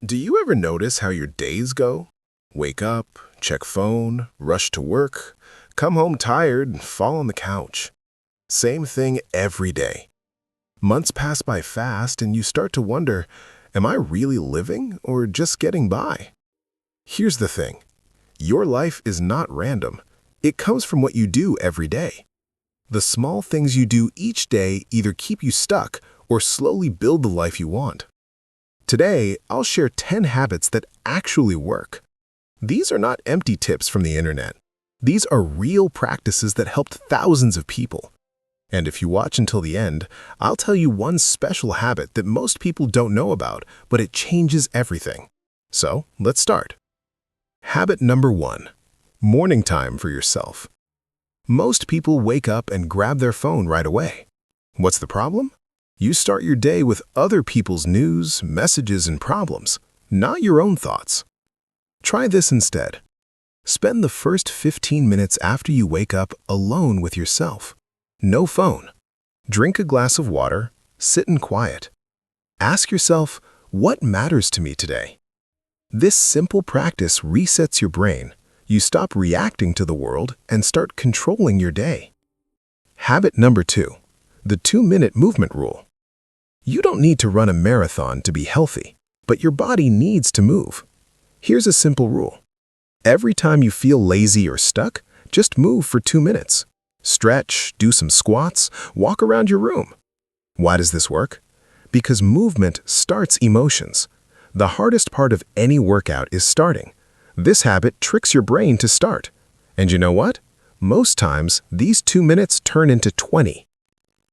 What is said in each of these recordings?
Do you ever notice how your days go? Wake up, check phone, rush to work, come home tired, and fall on the couch. Same thing every day. Months pass by fast and you start to wonder, am I really living or just getting by? Here's the thing. Your life is not random. It comes from what you do every day. The small things you do each day either keep you stuck or slowly build the life you want. Today, I'll share 10 habits that actually work. These are not empty tips from the internet. These are real practices that helped thousands of people. And if you watch until the end, I'll tell you one special habit that most people don't know about, but it changes everything. So, let's start. Habit number 1. Morning time for yourself. Most people wake up and grab their phone right away. What's the problem? You start your day with other people's news, messages, and problems, not your own thoughts. Try this instead. Spend the first 15 minutes after you wake up alone with yourself. No phone. Drink a glass of water, sit in quiet. Ask yourself, what matters to me today? This simple practice resets your brain. You stop reacting to the world and start controlling your day. Habit number 2. The 2-minute movement rule. You don't need to run a marathon to be healthy, but your body needs to move. Here's a simple rule. Every time you feel lazy or stuck, just move for 2 minutes. Stretch, do some squats, walk around your room. Why does this work? Because movement starts emotions. The hardest part of any workout is starting. This habit tricks your brain to start. And you know what? Most times, these 2 minutes turn into 20.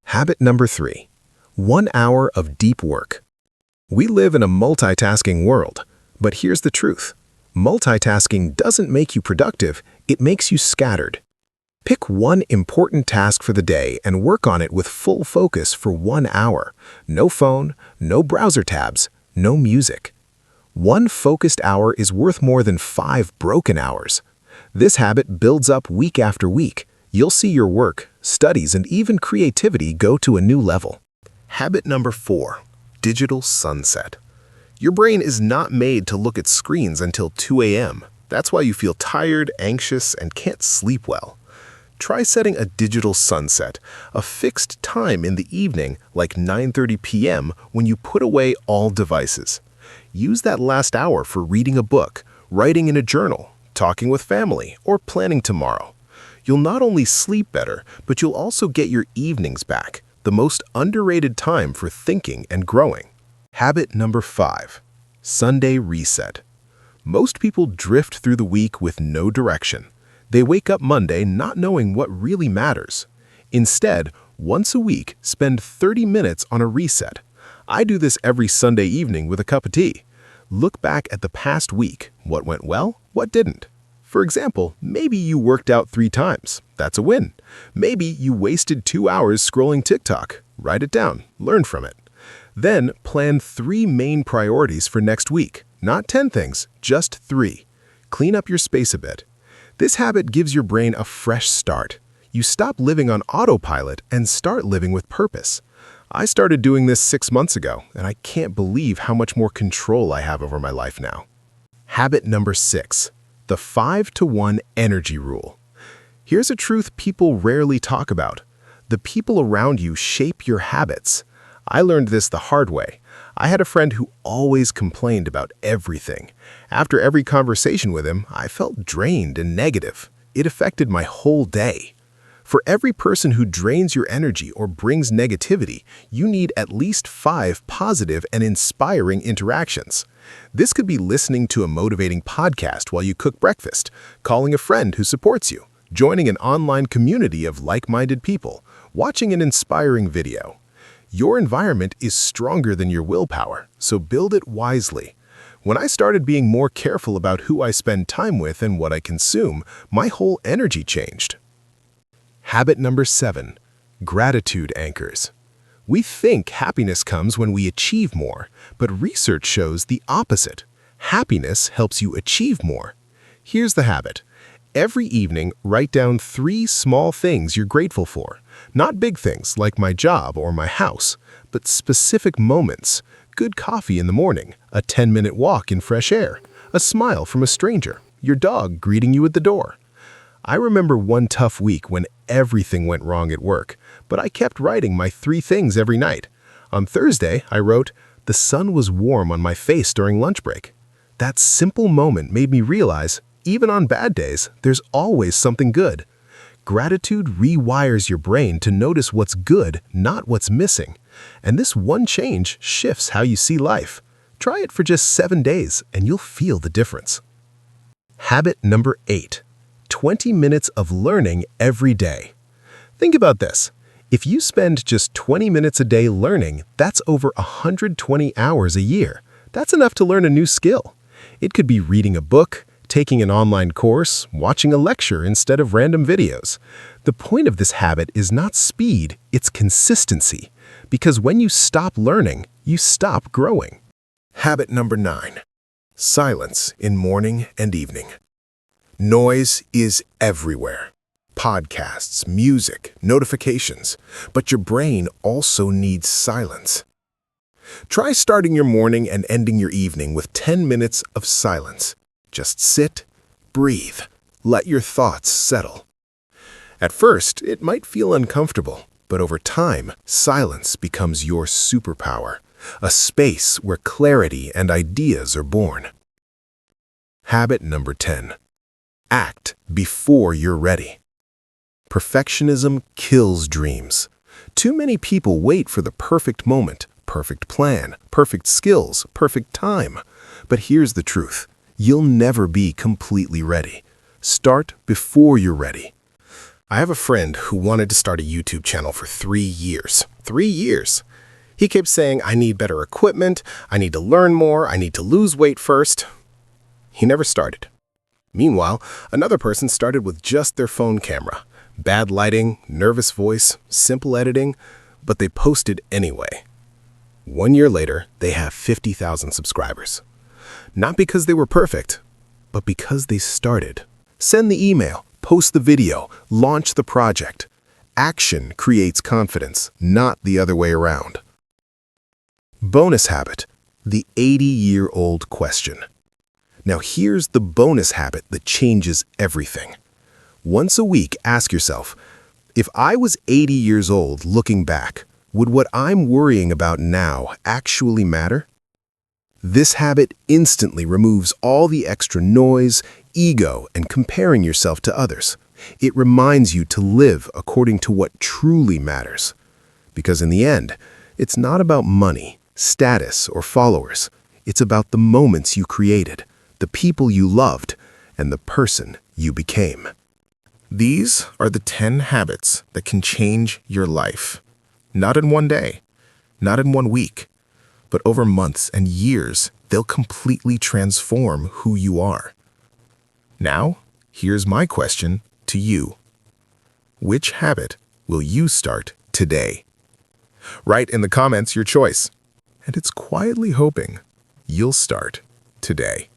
Habit number 3. 1 hour of deep work. We live in a multitasking world, but here's the truth. Multitasking doesn't make you productive, it makes you scattered. Pick one important task for the day and work on it with full focus for 1 hour. No phone, no browser tabs, no music. 1 focused hour is worth more than 5 broken hours. This habit builds up week after week. You'll see your work, studies, and even creativity go to a new level. Habit number 4. Digital sunset. Your brain is not made to look at screens until 2 a.m. That's why you feel tired, anxious, and can't sleep well. Try setting a digital sunset, a fixed time in the evening like 9:30 p.m. when you put away all devices. Use that last hour for reading a book, writing in a journal, talking with family, or planning tomorrow. You'll not only sleep better, but you'll also get your evenings back, the most underrated time for thinking and growing. Habit number 5. Sunday reset. Most people drift through the week with no direction. They wake up Monday not knowing what really matters. Instead, once a week, spend 30 minutes on a reset. I do this every Sunday evening with a cup of tea. Look back at the past week. What went well? What didn't? For example, maybe you worked out 3 times. That's a win. Maybe you wasted 2 hours scrolling TikTok. Write it down. Learn from it. Then plan 3 main priorities for next week. Not 10 things, just 3. Clean up your space a bit. This habit gives your brain a fresh start. You stop living on autopilot and start living with purpose. I started doing this 6 months ago, and I can't believe how much more control I have over my life now. Habit number 6. The 5-to-1 energy rule. Here's a truth people rarely talk about. The people around you shape your habits. I learned this the hard way. I had a friend who always complained about everything. After every conversation with him, I felt drained and negative. It affected my whole day. For every person who drains your energy or brings negativity, you need at least 5 positive and inspiring interactions. This could be listening to a motivating podcast while you cook breakfast, calling a friend who supports you, joining an online community of like-minded people, watching an inspiring video. Your environment is stronger than your willpower, so build it wisely. When I started being more careful about who I spend time with and what I consume, my whole energy changed. Habit number 7. Gratitude anchors. We think happiness comes when we achieve more, but research shows the opposite. Happiness helps you achieve more. Here's the habit. Every evening, write down 3 small things you're grateful for. Not big things like my job or my house, but specific moments. Good coffee in the morning, a 10-minute walk in fresh air, a smile from a stranger, your dog greeting you at the door. I remember one tough week when everything went wrong at work, but I kept writing my 3 things every night. On Thursday, I wrote, "The sun was warm on my face during lunch break." That simple moment made me realize, even on bad days, there's always something good. Gratitude rewires your brain to notice what's good, not what's missing. And this one change shifts how you see life. Try it for just 7 days and you'll feel the difference. Habit number 8. 20 minutes of learning every day. Think about this. If you spend just 20 minutes a day learning, that's over 120 hours a year. That's enough to learn a new skill. It could be reading a book, taking an online course, watching a lecture instead of random videos. The point of this habit is not speed, it's consistency. Because when you stop learning, you stop growing. Habit number 9. Silence in morning and evening. Noise is everywhere. Podcasts, music, notifications. But your brain also needs silence. Try starting your morning and ending your evening with 10 minutes of silence. Just sit, breathe, let your thoughts settle. At first, it might feel uncomfortable, but over time, silence becomes your superpower, a space where clarity and ideas are born. Habit number 10. Act before you're ready. Perfectionism kills dreams. Too many people wait for the perfect moment, perfect plan, perfect skills, perfect time. But here's the truth. You'll never be completely ready. Start before you're ready. I have a friend who wanted to start a YouTube channel for 3 years. 3 years. He kept saying, I need better equipment, I need to learn more, I need to lose weight first. He never started. Meanwhile, another person started with just their phone camera. Bad lighting, nervous voice, simple editing, but they posted anyway. 1 year later, they have 50,000 subscribers. Not because they were perfect, but because they started. Send the email, post the video, launch the project. Action creates confidence, not the other way around. Bonus habit, the 80-year-old question. Now here's the bonus habit that changes everything. Once a week, ask yourself, if I was 80 years old looking back, would what I'm worrying about now actually matter? This habit instantly removes all the extra noise, ego, and comparing yourself to others. It reminds you to live according to what truly matters. Because in the end, it's not about money, status, or followers. It's about the moments you created, the people you loved, and the person you became. These are the 10 habits that can change your life. Not in one day, not in 1 week, but over months and years, they'll completely transform who you are. Now, here's my question to you. Which habit will you start today? Write in the comments your choice, and it's quietly hoping you'll start today.